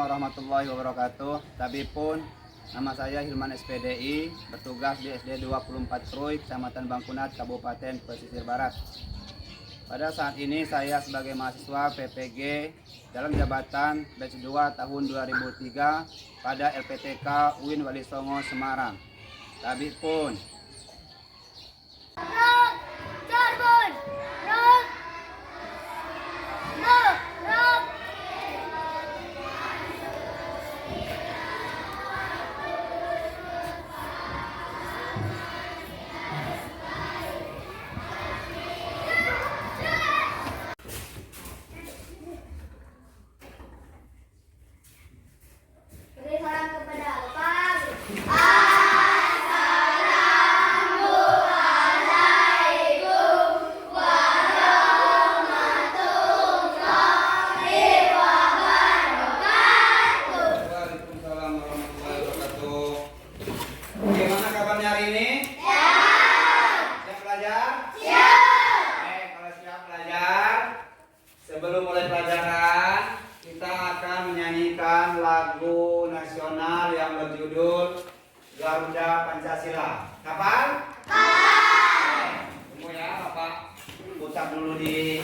warahmatullahi wabarakatuh. Tabipun, nama saya Hilman SPDI, bertugas di SD 24 Truy, Kecamatan Bangkunat, Kabupaten Pesisir Barat. Pada saat ini saya sebagai mahasiswa PPG dalam jabatan batch 2 tahun 2003 pada LPTK UIN Walisongo Semarang. Tabipun. Beri salam kepada Bapak. Waalaikumsalam warahmatullahi wabarakatuh. Bagaimana kabarnya hari ini? Siap belajar? Kalau siap belajar, sebelum mulai pelajaran, kita akan menyanyikan lagu nasional yang berjudul Garuda Pancasila. Kapan? Tunggu ya, Bapak putar dulu di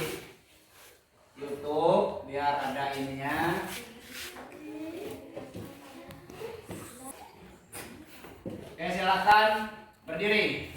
YouTube biar ada ininya. Oke, silakan berdiri.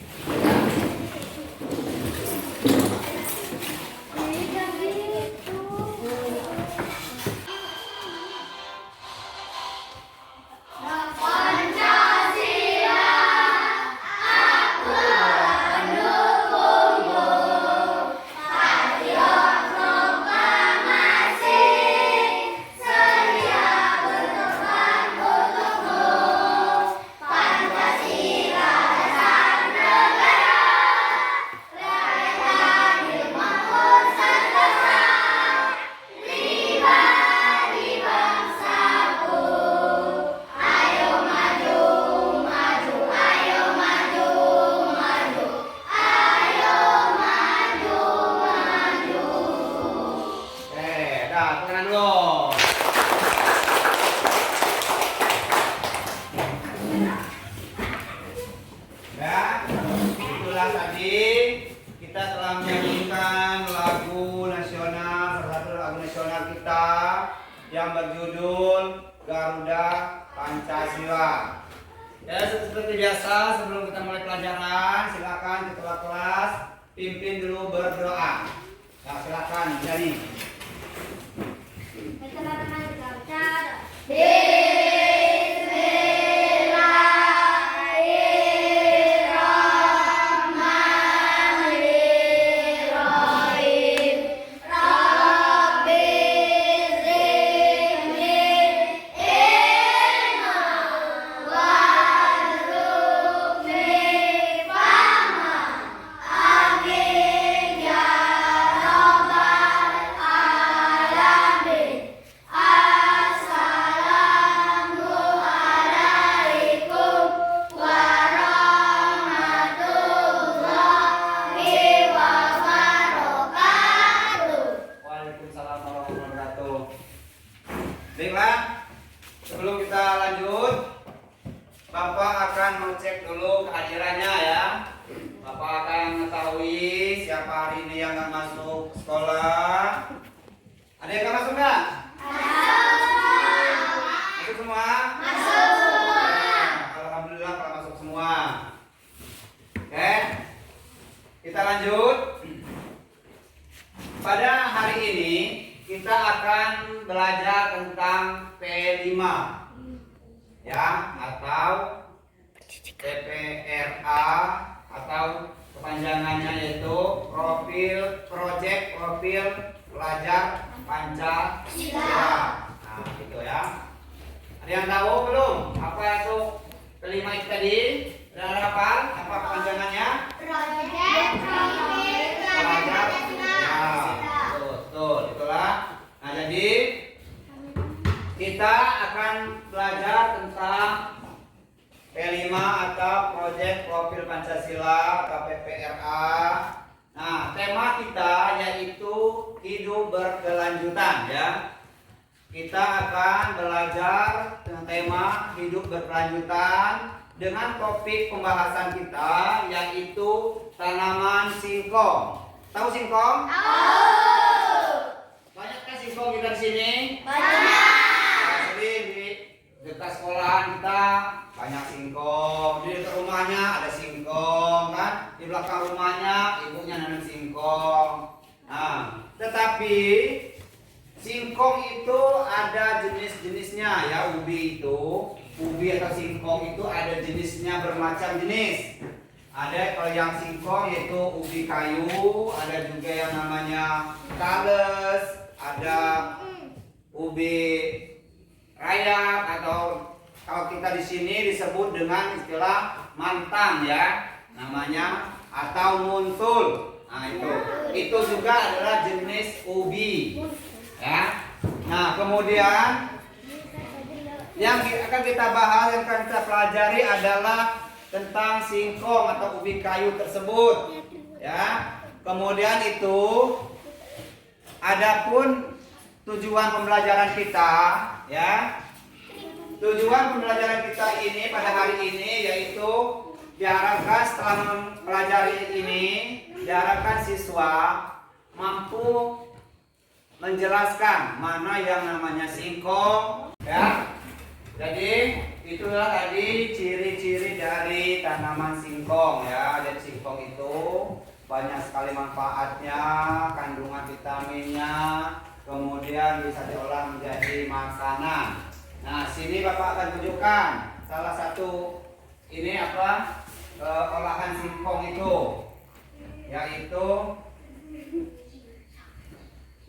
Tangan dulu. Ya, itulah tadi kita telah menyanyikan lagu nasional, salah satu lagu nasional kita yang berjudul Garuda Pancasila. Ya, seperti biasa sebelum kita mulai pelajaran, silakan ketua kelas pimpin dulu berdoa. Nah, silakan jadi. Teman-teman kita bicara. Bismillahirrahmanirrahim. Rabbi zidni ilma warzuqni fahma. Amin ya rabbal alamin. Assalamualaikum warahmatullahi wabarakatuh. Waalaikumsalam warahmatullahi wabarakatuh. Baiklah, sebelum kita lanjut, Bapak akan mengecek dulu kehadirannya ya. Bapak akan mengetahui siapa hari ini yang akan masuk sekolah. Ada yang akan masuk nggak? Masuk semua? Alhamdulillah kalau masuk semua. Oke, kita lanjut. Pada hari ini kita akan belajar tentang P5 ya, atau PPRA, atau kepanjangannya yaitu Project Profil Pelajar Pancasila. Nah, gitu ya. Ada yang tahu belum apa itu P5 itu tadi? Ada hafal apa kepanjangannya? Pelajar. Ya, betul, itulah. Nah, jadi kita akan belajar tentang P5 atau Project Profil Pancasila atau PPRA. Nah, tema kita yaitu hidup berkelanjutan ya. kita akan belajar dengan tema hidup berkelanjutan dengan topik pembahasan kita yaitu tanaman singkong. Tahu singkong? Tahu. Banyakkah singkong kita di sini? Banyak. Jadi di dekat sekolahan kita banyak singkong. Di dekat rumahnya ada singkong kan? Di belakang rumahnya ibunya nanam singkong. Nah, tetapi singkong itu ada jenis-jenisnya ya, ubi atau singkong itu ada jenisnya bermacam jenis. Ada kalau yang singkong yaitu ubi kayu, ada juga yang namanya tales, ada ubi rayap atau kalau kita di sini disebut dengan istilah mantang ya, namanya atau muntul. Nah itu juga adalah jenis ubi ya. Nah kemudian yang akan kita bahas, yang akan kita pelajari adalah tentang singkong atau ubi kayu tersebut ya. Kemudian itu adapun tujuan pembelajaran kita ya. Tujuan pembelajaran kita ini pada hari ini yaitu diharapkan setelah mempelajari ini diharapkan siswa mampu menjelaskan mana yang namanya singkong ya. Jadi itulah tadi ciri-ciri dari tanaman singkong ya. Jadi singkong itu banyak sekali manfaatnya, kandungan vitaminnya, kemudian bisa diolah menjadi makanan. Nah, sini Bapak akan tunjukkan salah satu ini apa olahan singkong itu, yaitu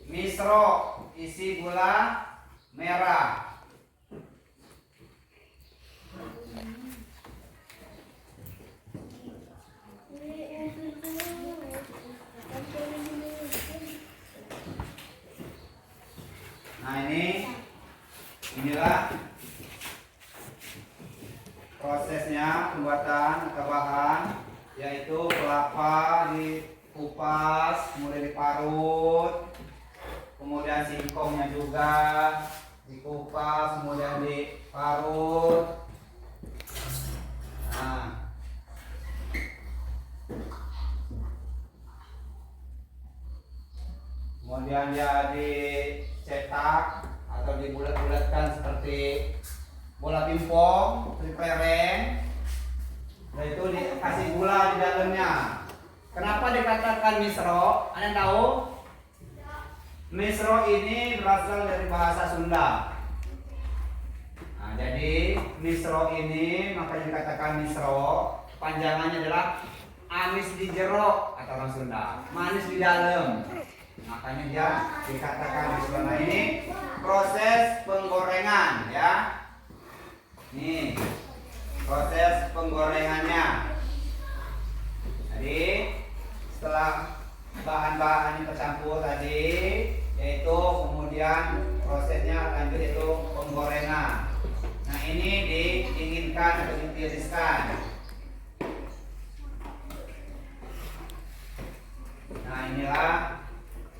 misro isi gula merah. Nah inilah prosesnya pembuatan atau bahan, yaitu kelapa dikupas, kemudian diparut, kemudian singkongnya juga dikupas, kemudian diparut. Nah, kemudian dia dicetak atau dibulat-bulatkan seperti bola pingpong, seperti kelereng. Nah itu dikasih gula di dalamnya. Kenapa dikatakan misro? Ada yang tahu? Misro ini berasal dari bahasa Sunda. Nah, jadi misro ini makanya dikatakan misro, panjangannya adalah amis di jero kata orang Sunda, manis di dalam. Makanya dia dikatakan misro. Nah ini proses penggorengan ya. Nih proses penggorengannya. Jadi setelah bahan-bahan yang tercampur tadi, yaitu kemudian prosesnya lanjut yaitu penggorengan. Nah ini diinginkan atau ditiriskan. Nah inilah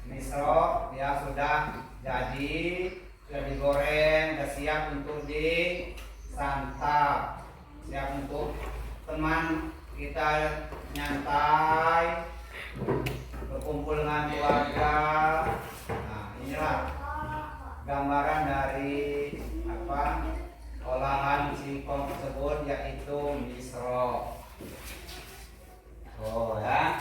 misro ya, sudah jadi, sudah digoreng, sudah siap untuk disantap, siap untuk teman kita nyantai, berkumpul dengan keluarga. Nah inilah gambaran dari olahan singkong tersebut, yaitu misro. Oh ya.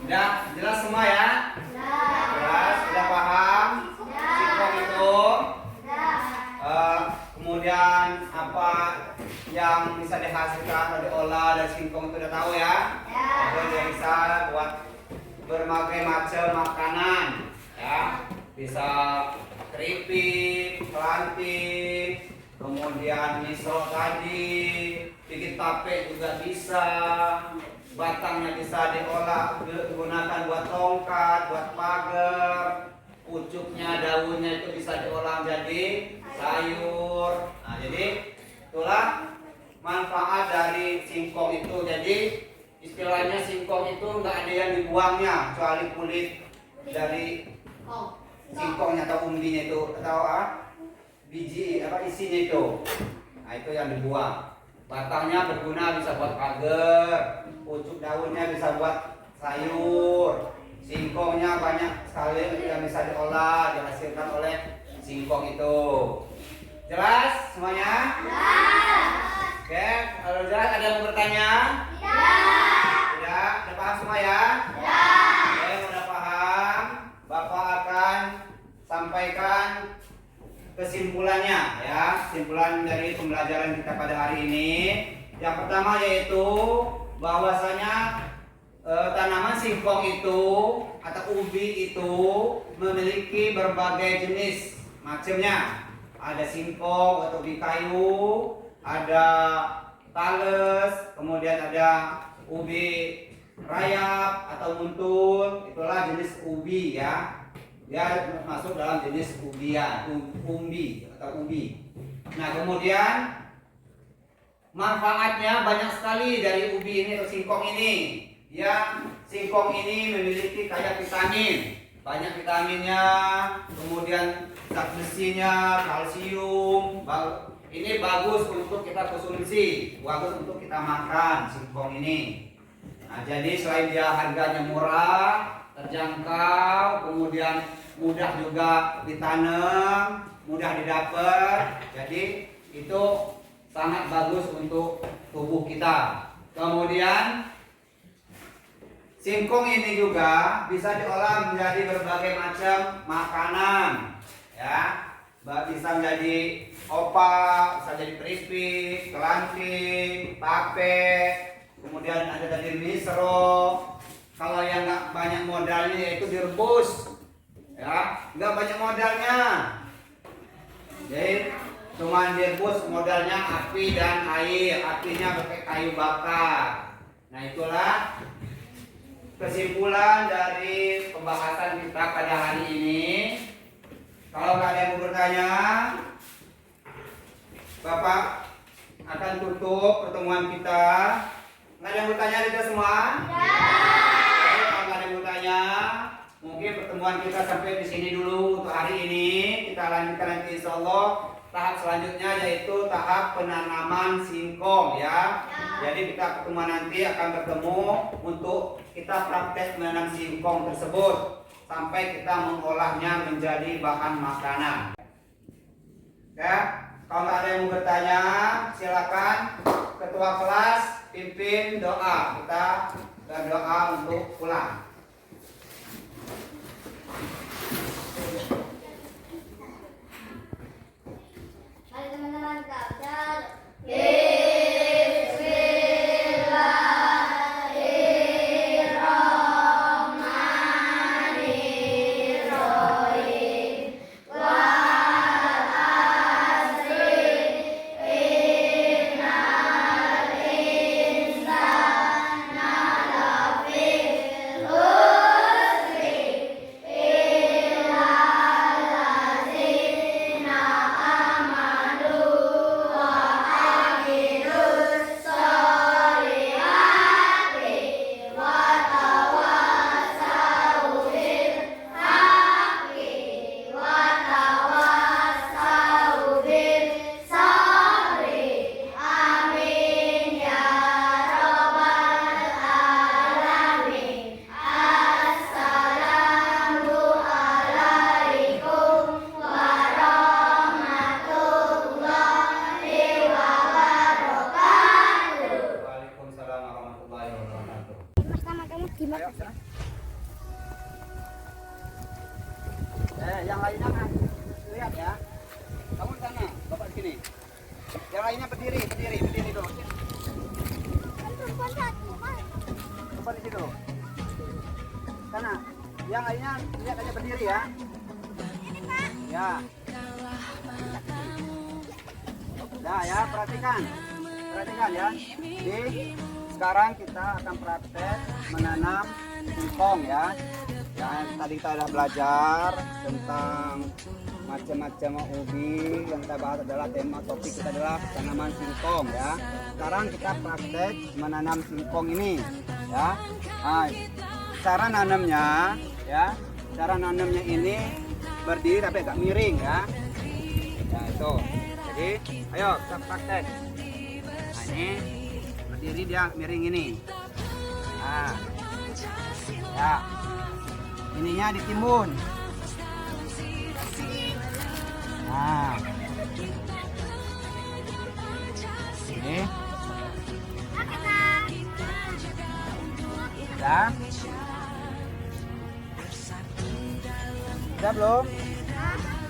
Udah jelas semua ya? Jelas, sudah paham? Singkong itu kemudian apa yang bisa dihasilkan atau diolah dari singkong itu udah tahu ya? Itu dia bisa buat berbagai macam makanan ya. Bisa keripik, pelantik, kemudian misro tadi, bikin tape juga bisa. Batangnya bisa diolah, digunakan buat tongkat, buat pagar, pucuknya, daunnya itu bisa diolah jadi sayur. Nah, jadi itulah manfaat dari singkong itu. Jadi istilahnya singkong itu nggak ada yang dibuangnya kecuali kulit dari singkongnya atau umbinya itu atau biji isinya itu. Nah, itu yang dibuang. Batangnya berguna bisa buat pagar, pucuk daunnya bisa buat sayur, singkongnya banyak sekali yang bisa diolah, dihasilkan oleh singkong itu. Jelas semuanya? Jelas. Oke, kalau jelas ada yang mau bertanya? Tidak. Tidak? Udah paham semua ya? Tidak. Oke, udah paham. Bapak akan sampaikan kesimpulannya ya, kesimpulan dari pembelajaran kita pada hari ini. Yang pertama yaitu bahwasanya tanaman singkong itu atau ubi itu memiliki berbagai jenis macamnya. Ada singkong atau ubi kayu, ada tales, kemudian ada ubi rayap atau muntun. Itulah jenis ubi ya. Dia masuk dalam jenis ubian, umbi atau ubi. Nah, kemudian manfaatnya banyak sekali dari ubi ini atau singkong ini. Ya, singkong ini memiliki kaya vitamin, banyak vitaminnya, kemudian zat besinya, kalsium. Ini bagus untuk kita konsumsi, bagus untuk kita makan singkong ini. Nah, jadi selain dia harganya murah, terjangkau, kemudian mudah juga ditanam, mudah didapat. Jadi itu sangat bagus untuk tubuh kita. Kemudian singkong ini juga bisa diolah menjadi berbagai macam makanan, ya. Bisa menjadi opak, bisa jadi keripik, kelangking, tape, kemudian ada tadi misro. Kalau yang nggak banyak modalnya yaitu direbus, ya, nggak banyak modalnya. Jadi cuma direbus, modalnya api dan air, apinya pakai kayu bakar. Nah, itulah kesimpulan dari pembahasan kita pada hari ini. Kalau nggak ada yang mau bertanya, Bapak akan tutup pertemuan kita. Nggak ada yang bertanya kita semua? Kalau nggak ada yang bertanya, mungkin pertemuan kita sampai di sini dulu untuk hari ini. Kita lanjutkan nanti insya Allah tahap selanjutnya yaitu tahap penanaman singkong ya. Jadi kita pertemuan nanti akan bertemu untuk kita praktek menanam singkong tersebut sampai kita mengolahnya menjadi bahan makanan. Ya, kalau nggak ada yang mau bertanya, silakan ketua kelas pimpin doa. Kita berdoa untuk pulang. Mari teman-teman belajar. Yang lainnya kan lihat ya. Kamu di sana, Bapak di sini. Yang lainnya berdiri dulu. Bapak di situ. Sana. Yang lainnya lihat aja berdiri ya. Ya. Nah ya, perhatikan ya. Jadi sekarang kita akan praktek menanam singkong ya. Ya, tadi kita sudah belajar tentang macam-macam ubi. Yang kita bahas adalah tema topik kita adalah tanaman singkong ya. Sekarang kita praktek menanam singkong ini ya. Nah, cara nanamnya ya. Cara nanamnya ini berdiri tapi agak miring ya. Ya itu. Jadi, ayo kita praktek. Nah, ini berdiri dia miring ini. Nah, ya. Ininya ditimbun. Nah, ini udah, belum?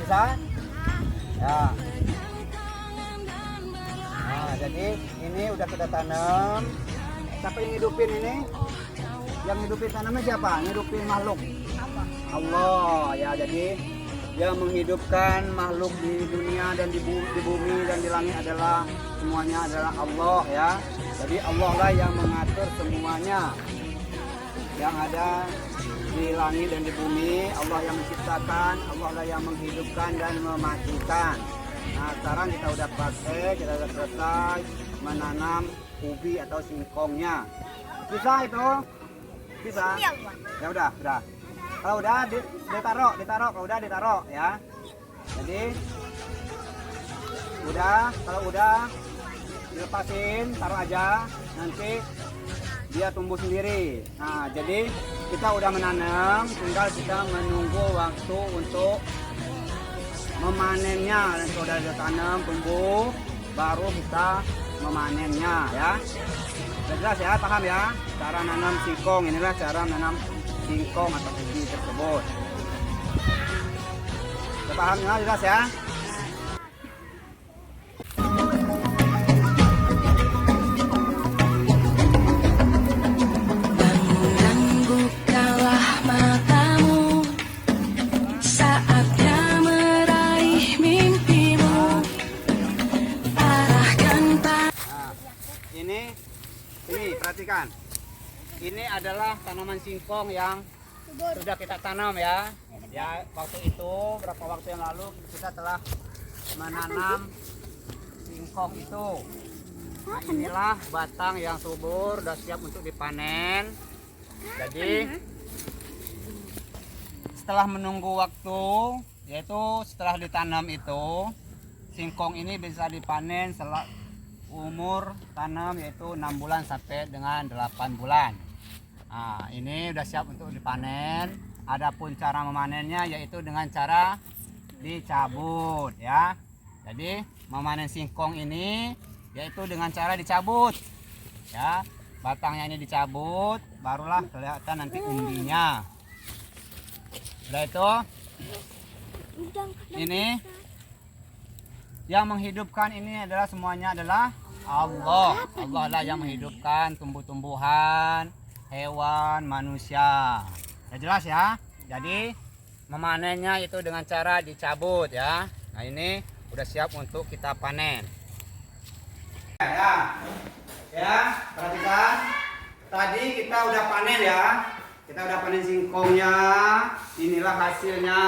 Bisa? Ya. Nah, jadi ini udah kita tanam. Siapa yang hidupin ini? Yang hidupin tanaman siapa? Hidupin makhluk. Allah ya, jadi yang menghidupkan makhluk di dunia dan di bumi dan di langit adalah semuanya adalah Allah ya. Jadi Allah lah yang mengatur semuanya yang ada di langit dan di bumi. Allah yang menciptakan, Allah lah yang menghidupkan dan mematikan. Nah, sekarang kita udah praktek, kita udah selesai menanam ubi atau singkongnya. Bisa itu? Bisa? Ya udah. Kalau udah ditaruh, kalau udah ditaruh ya. Jadi kalau udah dilepasin, taruh aja, nanti dia tumbuh sendiri. Nah, jadi kita udah menanam, tinggal kita menunggu waktu untuk memanennya. Dan kalau udah ditanam tumbuh, baru kita memanennya ya. Udah jelas ya, paham ya? Cara nanam singkong, inilah cara nanam singkong atau ubi tersebut. Udah paham ya, jelas ya? Bukalah matamu, saatnya meraih mimpimu. Arahkan Nah, ini perhatikan. Ini adalah tanaman singkong yang sudah kita tanam ya. Ya, waktu itu berapa waktu yang lalu kita telah menanam singkong itu. Nah, inilah batang yang subur, sudah siap untuk dipanen. Jadi setelah menunggu waktu, yaitu setelah ditanam itu, singkong ini bisa dipanen setelah umur tanam yaitu 6 bulan sampai dengan 8 bulan. Nah, ini udah siap untuk dipanen. Adapun cara memanennya yaitu dengan cara dicabut ya. Jadi memanen singkong ini yaitu dengan cara dicabut ya. Batangnya ini dicabut, barulah kelihatan nanti umbinya. Udah itu, ini yang menghidupkan ini adalah semuanya adalah Allah. Allah lah yang menghidupkan tumbuh-tumbuhan, hewan, manusia. Ya jelas ya. Jadi memanennya itu dengan cara dicabut ya. Nah, ini udah siap untuk kita panen. Ya, perhatikan. Tadi kita udah panen ya. Kita udah panen singkongnya. Inilah hasilnya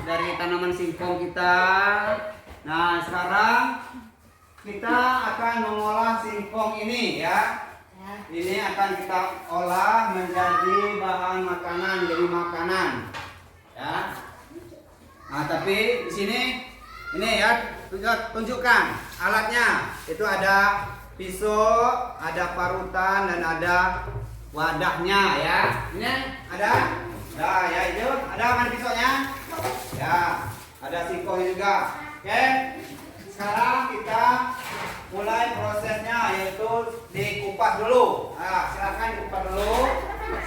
dari tanaman singkong kita. Nah, sekarang kita akan mengolah singkong ini ya. Ini akan kita olah menjadi bahan makanan, jadi makanan. Ya. Nah, tapi di sini ini ya, tunjukkan alatnya. Itu ada pisau, ada parutan dan ada wadahnya ya. Ini ada? Nah, ya itu. Ada mana pisaunya? Ya, ada singkongnya juga. Oke. Sekarang kita mulai prosesnya, yaitu dikupas dulu. Nah, silakan dikupas dulu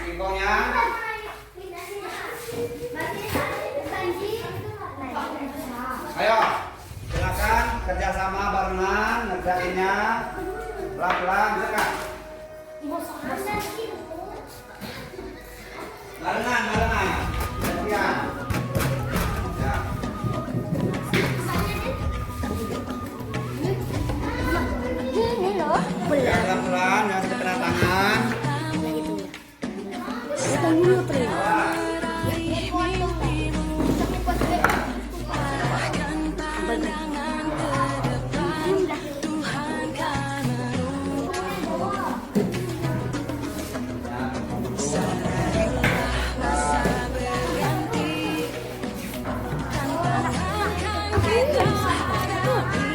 singkongnya. Ayo, silakan kerjasama barengan ngerjainnya. Pelan-pelan, bisa kan? Barengan. Gantian. Ya. Ya, pelan-pelan, jangan sampai kena tangan. kita hadapi.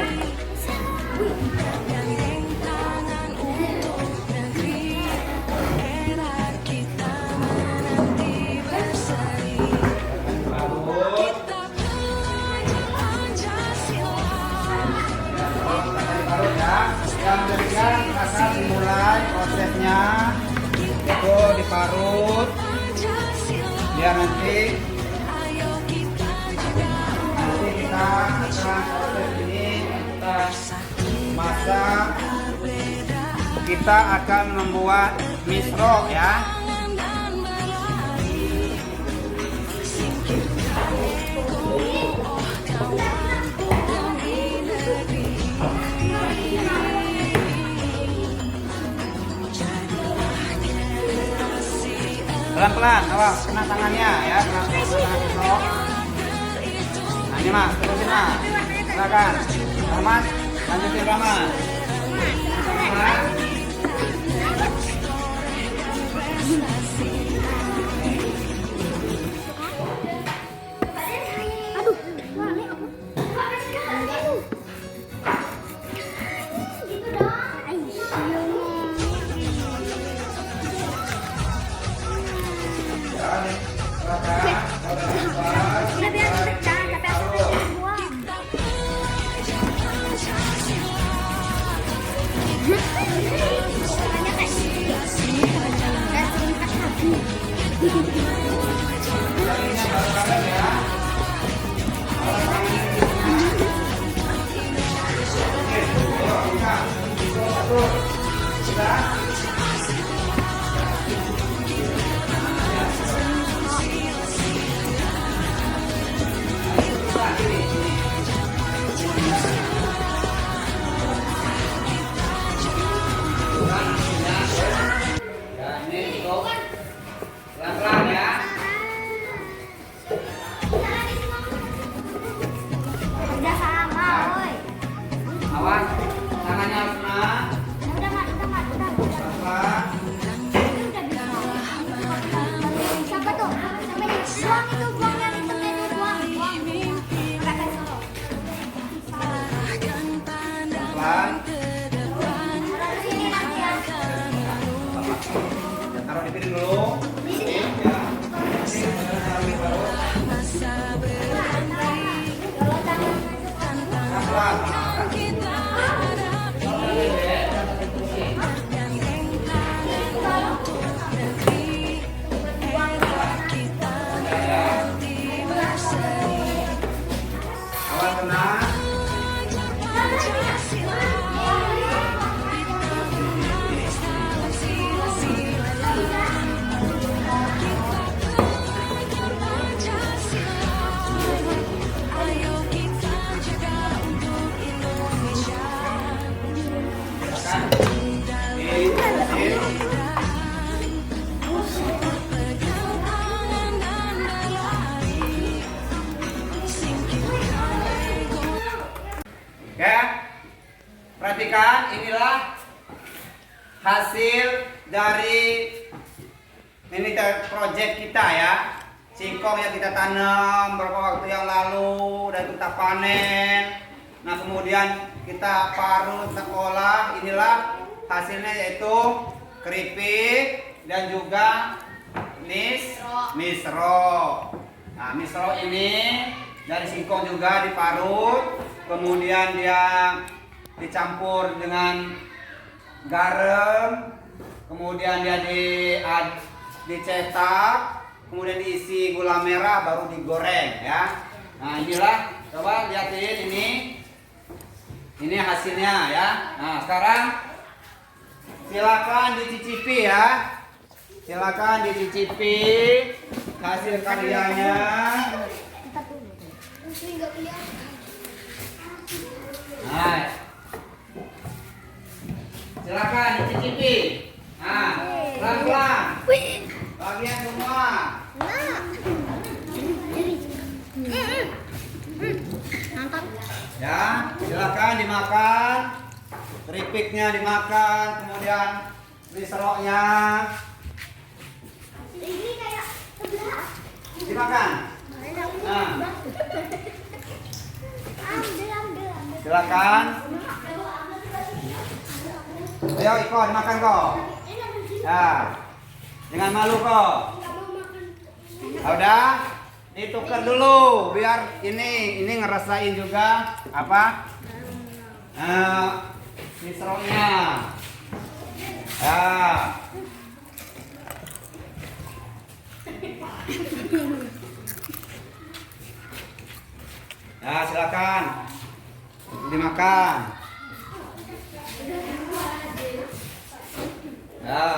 Gandeng tangan untuk negeri, era kita menanti berseri. Parut. Kita belajar Pancasila. Parut ya. Yang kemudian akan dimulai prosesnya itu diparut. Biar nanti kita akan proses ini kita masak. Kita akan membuat misro ya. Pelan-pelan, awas kena tangannya ya, kena tangan misro. Nah ini mas, terusin mas, silakan. Rahmat, lanjutin Rahmat. Rahmat. Aduh, warnanya apa? Gitu dong. Udah biar pecah, tapi aku pengen buang. Soalnya kayak dan singkat hati. Pelan-pelan ya. Udah sama, oi. Awas, tangannya harus kena. Udah, Mat, udah. Pelan-pelan. Udah bisa. Siapa tuh? Buang itu, buang yang itu, buang. Kakak solo. Pelan. Taruh sini nanti ya. Taruh di piring dulu. Ya. Taruh di parut. Pelan-pelan. Awas kena. Ayo kita jaga untuk Indonesia. Pegang tangan dan berlari. Singkirkan Oke, perhatikan inilah hasil dari ini project kita ya. Singkong yang kita tanam beberapa waktu yang lalu dan kita panen. Nah kemudian kita parut, kita olah. Inilah hasilnya yaitu keripik dan juga misro. Nah misro ini dari singkong juga diparut. Kemudian dia dicampur dengan garam, kemudian dia dicetak, kemudian diisi gula merah baru digoreng ya. Nah inilah, coba lihatin ini hasilnya ya. Nah sekarang silakan dicicipi ya, silakan dicicipi hasil karyanya. Nah, silakan dicicipi. Nah, pelan-pelan. Bagian semua. Ya, silakan dimakan. Keripiknya dimakan, kemudian diseroknya Ini kayak sebelah. dimakan. Nah, Silakan. Ayo Iko dimakan kok. Ya. Jangan malu kok. Udah, ditukar dulu biar ini ngerasain juga apa? Misronya. Ya. Ya, silakan. Dimakan. Ya.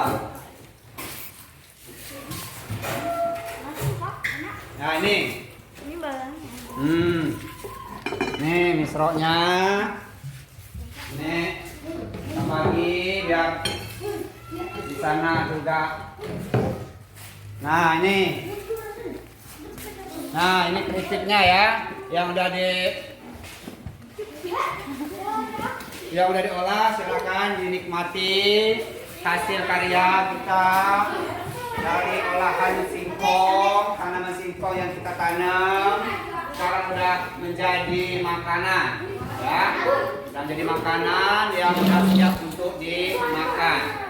Nah, ini. Ini bang. Nih misronya. Ini bagi biar di sana juga. Nah, ini. Nah, ini keripiknya ya, yang udah diolah. Silakan dinikmati hasil karya kita dari olahan singkong, tanaman singkong yang kita tanam. Sekarang udah menjadi makanan, ya. Dan jadi makanan yang sudah siap untuk dimakan.